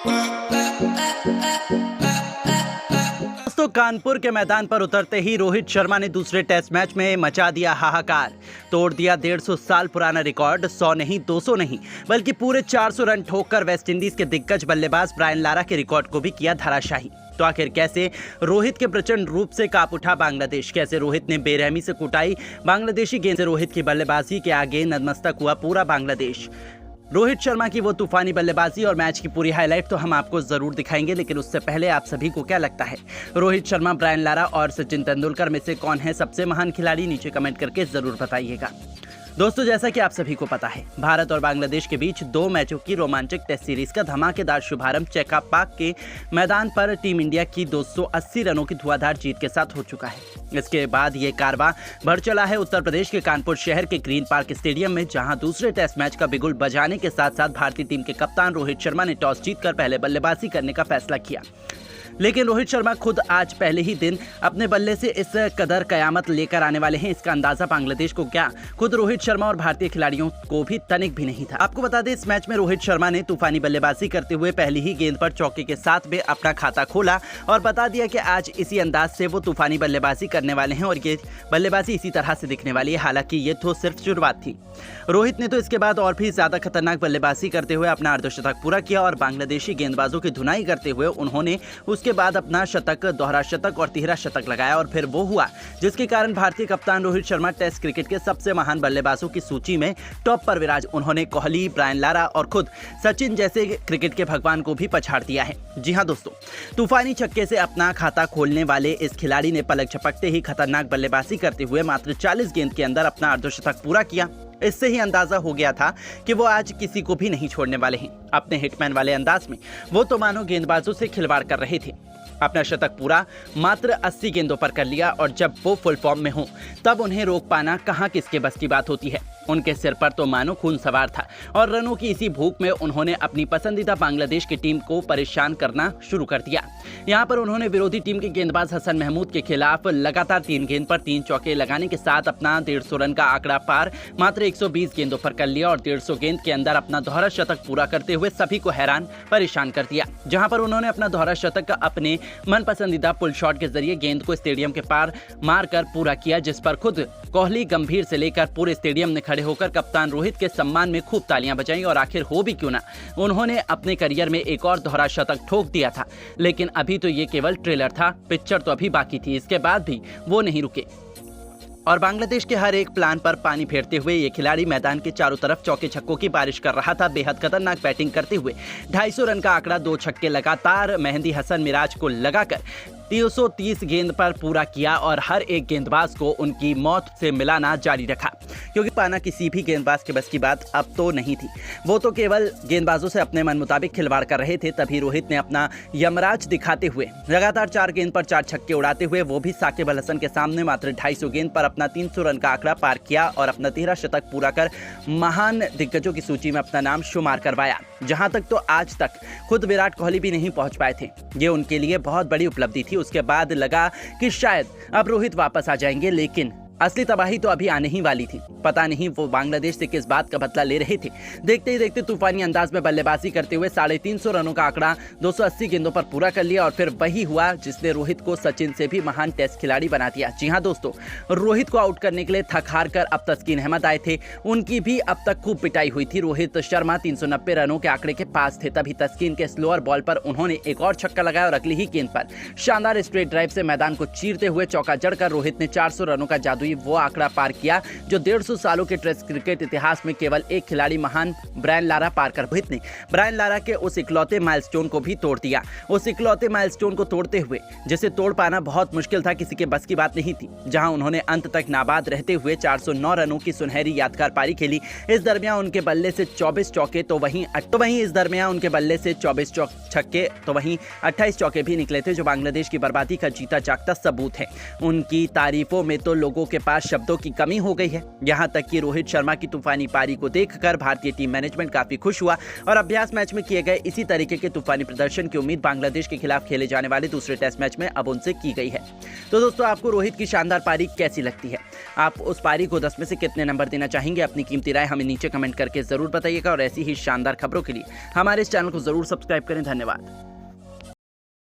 दोस्तों, कानपुर के मैदान पर उतरते ही रोहित शर्मा ने दूसरे टेस्ट मैच में मचा दिया हाहाकार। तोड़ दिया 150 साल पुराना रिकॉर्ड। 100 नहीं, 200 नहीं, बल्कि पूरे 400 रन ठोककर वेस्टइंडीज के दिग्गज बल्लेबाज ब्रायन लारा के रिकॉर्ड को भी किया धराशायी। तो आखिर कैसे रोहित के प्रचंड रूप से कांप उठा बांग्लादेश? कैसे रोहित ने बेरहमी से कुटाई बांग्लादेशी गेंद से रोहित की बल्लेबाजी के आगे नतमस्तक हुआ पूरा बांग्लादेश? रोहित शर्मा की वो तूफानी बल्लेबाजी और मैच की पूरी हाईलाइट तो हम आपको जरूर दिखाएंगे, लेकिन उससे पहले आप सभी को क्या लगता है, रोहित शर्मा, ब्रायन लारा और सचिन तेंदुलकर में से कौन है सबसे महान खिलाड़ी? नीचे कमेंट करके जरूर बताइएगा। दोस्तों, जैसा कि आप सभी को पता है, भारत और बांग्लादेश के बीच 2 मैचों की रोमांचक टेस्ट सीरीज का धमाकेदार शुभारंभ चेकापाक के मैदान पर टीम इंडिया की 280 रनों की धुआंधार जीत के साथ हो चुका है। इसके बाद ये कारवां बढ़ चला है उत्तर प्रदेश के कानपुर शहर के ग्रीन पार्क स्टेडियम में, जहां दूसरे टेस्ट मैच का बिगुल बजाने के साथ साथ भारतीय टीम के कप्तान रोहित शर्मा ने टॉस जीतकर पहले बल्लेबाजी करने का फैसला किया। लेकिन रोहित शर्मा खुद आज पहले ही दिन अपने बल्ले से इस कदर कयामत लेकर आने वाले हैं, इसका अंदाजा बांग्लादेश को क्या, खुद रोहित शर्मा और भारतीय खिलाड़ियों को भी तनिक भी नहीं था। आपको बता दें, इस मैच में रोहित शर्मा ने तूफानी बल्लेबाजी करते हुए पहली ही गेंद पर चौके के साथ में अपना खाता खोला और बता दिया कि आज इसी अंदाज से वो तूफानी बल्लेबाजी करने वाले हैं और ये बल्लेबाजी इसी तरह से दिखने वाली है। हालांकि ये तो सिर्फ शुरुआत थी। रोहित ने तो इसके बाद और भी ज्यादा खतरनाक बल्लेबाजी करते हुए अपना अर्धशतक पूरा किया और बांग्लादेशी गेंदबाजों की धुनाई करते हुए उन्होंने उसके बाद अपना शतक, दोहरा शतक और तिहरा शतक लगाया और फिर वो हुआ जिसके कारण भारतीय कप्तान रोहित शर्मा टेस्ट क्रिकेट के सबसे महान बल्लेबाजों की सूची में टॉप पर विराज। उन्होंने कोहली, ब्रायन लारा और खुद सचिन जैसे क्रिकेट के भगवान को भी पछाड़ दिया है। जी हां दोस्तों, तूफानी छक्के से अपना खाता खोलने वाले इस खिलाड़ी ने पलक झपकते ही खतरनाक बल्लेबाजी करते हुए मात्र 40 गेंद के अंदर अपना अर्धशतक पूरा किया। इससे ही अंदाजा हो गया था कि वो आज किसी को भी नहीं छोड़ने वाले हैं। अपने हिटमैन वाले अंदाज में वो तो मानो गेंदबाजों से खिलवाड़ कर रहे थे। अपना शतक पूरा मात्र 80 गेंदों पर कर लिया और जब वो फुल फॉर्म में हो तब उन्हें रोक पाना कहां किसके बस की बात होती है। उनके सिर पर तो मानो खून सवार था और रनों की इसी भूख में उन्होंने अपनी पसंदीदा बांग्लादेश की टीम को परेशान करना शुरू कर दिया। यहां पर उन्होंने विरोधी टीम के गेंदबाज हसन महमूद के खिलाफ लगातार 3 गेंद पर 3 चौके लगाने के साथ अपना 150 रन का आंकड़ा पार मात्र 120 गेंदों पर कर लिया और 150 गेंद के अंदर अपना दोहरा शतक पूरा करते हुए सभी को हैरान परेशान कर दिया। जहां पर उन्होंने अपना दोहरा शतक अपने मन पसंदीदा पुल शॉट के जरिए गेंद को स्टेडियम के पार मारकर पूरा किया, जिस पर खुद कोहली, गंभीर से लेकर पूरे स्टेडियम ने खड़े होकर कप्तान रोहित के सम्मान में खूब तालियां बजाई और आखिर हो भी क्यों ना, उन्होंने अपने करियर में एक और दोहरा शतक ठोक दिया था। लेकिन अभी तो ये केवल ट्रेलर था, पिक्चर तो अभी बाकी थी। इसके बाद भी वो नहीं रुके और बांग्लादेश के हर एक प्लान पर पानी फेरते हुए ये खिलाड़ी मैदान के चारों तरफ चौके छक्कों की बारिश कर रहा था। बेहद खतरनाक बैटिंग करते हुए 250 रन का आंकड़ा, 2 छक्के लगातार मेहंदी हसन मिराज को लगाकर 330 गेंद पर पूरा किया और हर एक गेंदबाज को उनकी मौत से मिलाना जारी रखा, क्योंकि पाना किसी भी गेंदबाज के बस की बात अब तो नहीं थी। वो तो केवल गेंदबाजों से अपने मन मुताबिक खिलवाड़ कर रहे थे। तभी रोहित ने अपना यमराज दिखाते हुए लगातार 4 गेंद पर 4 छक्के उड़ाते हुए वो भी साकिब अल हसन के सामने मात्र 250 गेंद पर अपना 300 रन का आंकड़ा पार किया और अपना 13 शतक पूरा कर महान दिग्गजों की सूची में अपना नाम शुमार करवाया। जहां तक तो आज तक खुद विराट कोहली भी नहीं पहुंच पाए थे। ये उनके लिए बहुत बड़ी उपलब्धि थी। उसके बाद लगा कि शायद अब रोहित वापस आ जाएंगे, लेकिन असली तबाही तो अभी आने ही वाली थी। पता नहीं वो बांग्लादेश से किस बात का बदला ले रहे थे। देखते ही देखते तूफानी अंदाज में बल्लेबाजी करते हुए 350 रनों का आंकड़ा 280 गेंदों पर पूरा कर लिया और फिर वही हुआ जिसने रोहित को सचिन से भी महान टेस्ट खिलाड़ी बना दिया। जी हां दोस्तों, रोहित को आउट करने के लिए थक हार कर अब तस्कीन अहमद आए थे। उनकी भी अब तक खूब पिटाई हुई थी। रोहित शर्मा 390 रनों के आंकड़े के पास थे। तभी तस्कीन के स्लोअर बॉल पर उन्होंने एक और छक्का लगाया और अगली ही गेंद पर शानदार स्ट्रेट ड्राइव से मैदान को चीरते हुए चौका जड़कर रोहित ने 400 रनों का जादुई वो आंकड़ा पार किया जो 150 सालों के टेस्ट क्रिकेट इतिहास में केवल एक खिलाड़ी महान ब्रायन लारा पार कर। रोहित ने ब्रायन लारा के उस इकलौते माइलस्टोन को भी तोड़ दिया। उस इकलौते माइलस्टोन को तोड़ते हुए जिसे तोड़ पाना बहुत मुश्किल था, किसी के बस की बात नहीं थी। जहां उन्होंने अंत तक नाबाद रहते हुए 409 रनों की सुनहरी यादगार पारी खेली। इस दरमियान उनके बल्ले से 24 चौके तो वहीं इस दरमियान उनके बल्ले से 24 छक्के तो वहीं 28 चौके भी निकले थे, जो बांग्लादेश की बर्बादी का जीता जागता सबूत है। उनकी तारीफों में तो लोगों के पास शब्दों की कमी हो गई है। यहां तक कि रोहित शर्मा की तूफानी पारी को देखकर भारतीय टीम मैनेजमेंट काफी खुश हुआ और अभ्यास मैच में किए गए इसी तरीके के तूफानी प्रदर्शन की उम्मीद बांग्लादेश के खिलाफ खेले जाने वाले दूसरे टेस्ट मैच में अब उनसे की गई है। तो दोस्तों, आपको रोहित की शानदार पारी कैसी लगती है? आप उस पारी को 10 में से कितने नंबर देना चाहेंगे? अपनी कीमती राय हमें नीचे कमेंट करके जरूर बताइएगा और ऐसी ही शानदार खबरों के लिए हमारे इस चैनल को जरूर सब्सक्राइब करें। धन्यवाद।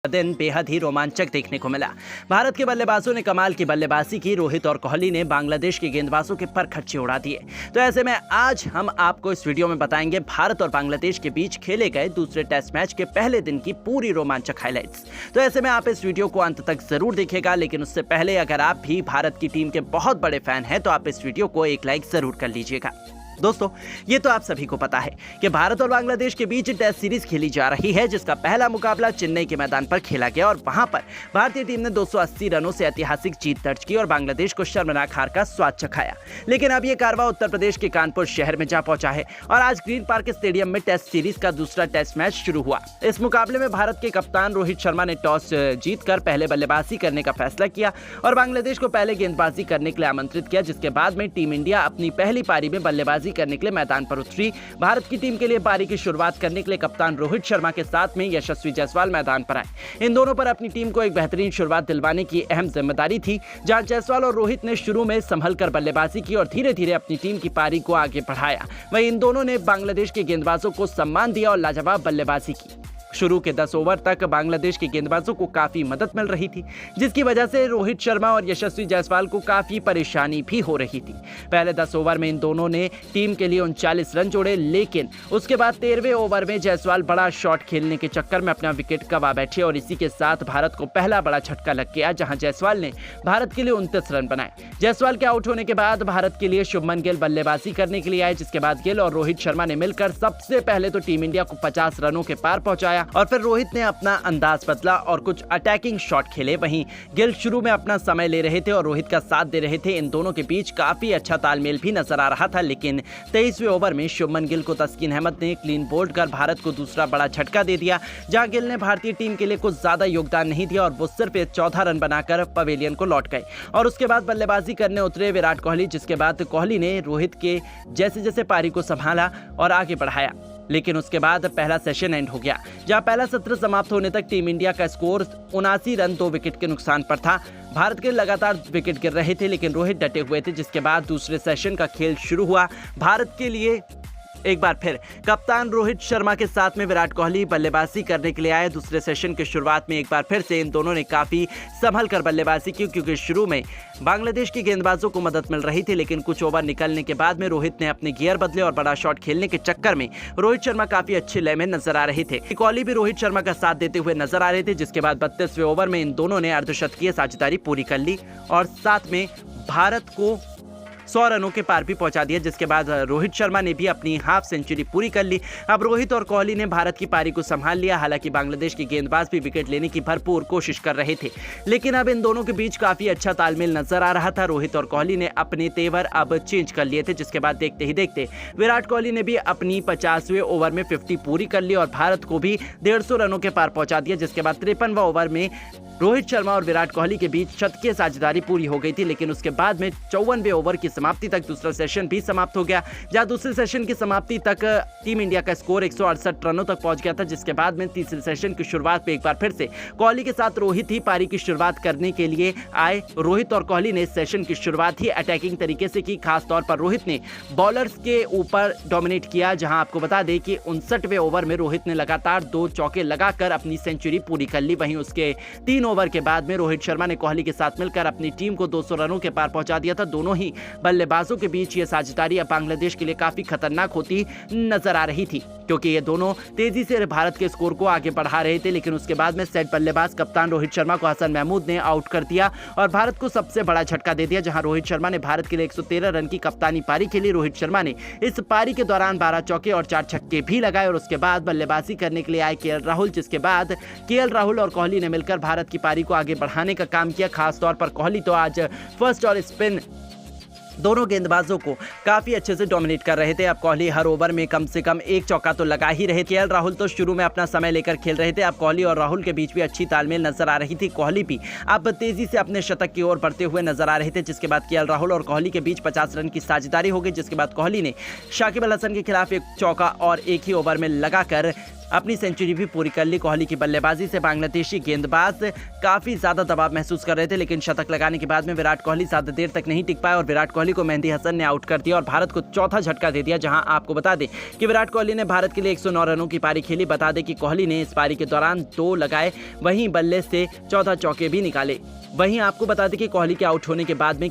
दिन बेहद ही रोमांचक देखने को मिला। भारत के बल्लेबाजों ने कमाल की बल्लेबाजी की। रोहित और कोहली ने बांग्लादेश के गेंदबाजों के पर खर्चे उड़ा दिए। तो ऐसे में आज हम आपको इस वीडियो में बताएंगे भारत और बांग्लादेश के बीच खेले गए दूसरे टेस्ट मैच के पहले दिन की पूरी रोमांचक हाइलाइट्स। तो ऐसे में आप इस वीडियो को अंत तक जरूर देखिएगा, लेकिन उससे पहले अगर आप भी भारत की टीम के बहुत बड़े फैन हैं तो आप इस वीडियो को एक लाइक जरूर कर लीजिएगा। दोस्तों, ये तो आप सभी को पता है कि भारत और बांग्लादेश के बीच टेस्ट सीरीज खेली जा रही है, जिसका पहला मुकाबला चेन्नई के मैदान पर खेला गया और वहां पर भारतीय टीम ने 280 रनों से ऐतिहासिक जीत दर्ज की और बांग्लादेश को शर्मनाक हार का स्वाद चखाया। लेकिन अब यह कारवां उत्तर प्रदेश के कानपुर शहर में जा पहुंचा है और आज ग्रीन पार्क स्टेडियम में टेस्ट सीरीज का दूसरा टेस्ट मैच शुरू हुआ। इस मुकाबले में भारत के कप्तान रोहित शर्मा ने टॉस जीतकर पहले बल्लेबाजी करने का फैसला किया और बांग्लादेश को पहले गेंदबाजी करने के लिए आमंत्रित किया, जिसके बाद में टीम इंडिया अपनी पहली पारी में बल्लेबाजी करने के लिए मैदान पर उतरी। भारत की टीम के लिए पारी की शुरुआत करने के लिए कप्तान रोहित शर्मा के साथ में यशस्वी जायसवाल मैदान पर आए। इन दोनों पर अपनी टीम को एक बेहतरीन शुरुआत दिलवाने की अहम जिम्मेदारी थी, जहां जायसवाल और रोहित ने शुरू में संभल कर बल्लेबाजी की और धीरे धीरे अपनी टीम की पारी को आगे बढ़ाया। वहीं इन दोनों ने बांग्लादेश के गेंदबाजों को सम्मान दिया और लाजवाब बल्लेबाजी की। शुरू के 10 ओवर तक बांग्लादेश के गेंदबाजों को काफी मदद मिल रही थी, जिसकी वजह से रोहित शर्मा और यशस्वी जायसवाल को काफी परेशानी भी हो रही थी। पहले 10 ओवर में इन दोनों ने टीम के लिए 39 रन जोड़े, लेकिन उसके बाद 13वें ओवर में जायसवाल बड़ा शॉट खेलने के चक्कर में अपना विकेट गंवा बैठे और इसी के साथ भारत को पहला बड़ा झटका लग गया, जहां जायसवाल ने भारत के लिए 29 रन बनाए। जायसवाल के आउट होने के बाद भारत के लिए शुभमन गिल बल्लेबाजी करने के लिए आए, जिसके बाद गिल और रोहित शर्मा ने मिलकर सबसे पहले तो टीम इंडिया को 50 रनों के पार पहुंचाया और फिर रोहित ने अपना अंदाज बदला और कुछ अटैकिंग शॉट खेले। वहीं गिल शुरू में अपना समय ले रहे थे और रोहित का साथ दे रहे थे। इन दोनों के बीच काफी अच्छा तालमेल भी नजर आ रहा था, लेकिन 23वें ओवर में शुभमन गिल को तस्कीन अहमद ने क्लीन बोल्ड कर भारत को दूसरा बड़ा झटका दे दिया, जहां गिल ने भारतीय टीम के लिए कुछ ज्यादा योगदान नहीं दिया और वो सिर्फ 14 रन बनाकर पवेलियन को लौट गए। और उसके बाद बल्लेबाजी करने उतरे विराट कोहली, जिसके बाद कोहली ने रोहित के जैसे जैसे पारी को संभाला और आगे बढ़ाया। लेकिन उसके बाद पहला सेशन एंड हो गया, जहां पहला सत्र समाप्त होने तक टीम इंडिया का स्कोर 79 रन 2 विकेट के नुकसान पर था। भारत के लगातार विकेट गिर रहे थे, लेकिन रोहित डटे हुए थे, जिसके बाद दूसरे सेशन का खेल शुरू हुआ। भारत के लिए एक बार फिर कप्तान रोहित शर्मा के साथ में विराट कोहली बल्लेबाजी करने के लिए आए। दूसरे सेशन की शुरुआत में एक बार फिर से इन दोनों ने काफी संभल कर बल्लेबाजी की, क्योंकि शुरू में बांग्लादेश के गेंदबाजों को मदद मिल रही थी, लेकिन कुछ ओवर निकलने के बाद में रोहित ने अपने गियर बदले और बड़ा शॉट खेलने के चक्कर में रोहित शर्मा काफी अच्छे लय में नजर आ रहे थे। कोहली भी रोहित शर्मा का साथ देते हुए नजर आ रहे थे, जिसके बाद 32वें ओवर में इन दोनों ने अर्धशतकीय साझेदारी पूरी कर ली और साथ में भारत को 100 रनों के पार भी पहुंचा दिया, जिसके बाद रोहित शर्मा ने भी अपनी हाफ सेंचुरी पूरी कर ली। अब रोहित और कोहली ने भारत की पारी को संभाल लिया। हालांकि बांग्लादेश के गेंदबाज भी विकेट लेने की भरपूर कोशिश कर रहे थे, लेकिन अब इन दोनों के बीच काफी अच्छा तालमेल नजर आ रहा था। रोहित और कोहली ने अपने तेवर अब चेंज कर लिए थे, जिसके बाद देखते ही देखते विराट कोहली ने भी अपनी 50वें ओवर में 50 पूरी कर ली और भारत को भी 150 रनों के पार पहुंचा दिया, जिसके बाद 53वां ओवर में रोहित शर्मा और विराट कोहली के बीच शतकीय साझेदारी पूरी हो गई थी। लेकिन उसके बाद में 54वें ओवर की समाप्ति तक दूसरा सेशन भी समाप्त हो गया, जहां दूसरे सेशन की समाप्ति तक टीम इंडिया का स्कोर 168 रनों तक पहुंच गया था, जिसके बाद में तीसरे सेशन की शुरुआत में एक बार फिर से कोहली के साथ रोहित ही पारी की शुरुआत करने के लिए आए। रोहित और कोहली ने इस सेशन की शुरुआत ही अटैकिंग तरीके से की। खासतौर पर रोहित ने बॉलर्स के ऊपर डोमिनेट किया, जहां आपको बता दें कि 59वें ओवर में रोहित ने लगातार 2 चौके लगाकर अपनी सेंचुरी पूरी कर ली। वहीं उसके 3 ओवर के बाद में रोहित शर्मा ने कोहली के साथ मिलकर अपनी टीम को 200 रनों के पार पहुंचा दिया था। दोनों ही बल्लेबाजों के बीच ये साझेदारी अब बांग्लादेश के लिए काफी खतरनाक होती नजर आ रही थी, क्योंकि ये दोनों तेजी से भारत के स्कोर को आगे बढ़ा रहे थे। लेकिन उसके बाद में सेट बल्लेबाज कप्तान रोहित शर्मा को हसन महमूद ने आउट कर दिया और भारत को सबसे बड़ा झटका दे दिया, जहां रोहित शर्मा ने भारत के लिए 113 रन की कप्तानी पारी खेली। रोहित शर्मा ने इस पारी के दौरान 12 चौके और 4 छक्के भी लगाए और उसके बाद बल्लेबाजी करने के लिए आए केएल राहुल, जिसके बाद केएल राहुल और कोहली ने मिलकर भारत की पारी को आगे बढ़ाने का काम किया। खासतौर पर कोहली तो आज फर्स्ट और स्पिन दोनों गेंदबाजों को काफी अच्छे से डोमिनेट कर रहे थे। अब कोहली हर ओवर में कम से कम एक चौका तो लगा ही रहे। केएल राहुल तो शुरू में अपना समय लेकर खेल रहे थे। अब कोहली और राहुल के बीच भी अच्छी तालमेल नजर आ रही थी। कोहली भी अब तेजी से अपने शतक की ओर बढ़ते हुए नजर आ रहे थे, जिसके बाद केएल राहुल और कोहली के बीच 50 रन की साझेदारी हो गई, जिसके बाद कोहली ने शाकिब अल हसन के खिलाफ एक चौका और एक ही ओवर में लगाकर अपनी सेंचुरी भी पूरी कर ली। कोहली की बल्लेबाजी से बांग्लादेशी गेंदबाज काफी ज्यादा दबाव महसूस कर रहे थे, लेकिन शतक लगाने के बाद में विराट कोहली ज्यादा देर तक नहीं टिक पाए और विराट कोहली को मेहंदी हसन ने आउट कर दिया और भारत को चौथा झटका दे दिया। जहां आपको बता दें कि विराट कोहली ने भारत के लिए 109 रनों की पारी खेली। बता दें कि कोहली ने इस पारी के दौरान 2 लगाए, वहीं बल्ले से 14 चौके भी निकाले। वहीं आपको बता दें कि कोहली के आउट होने के बाद में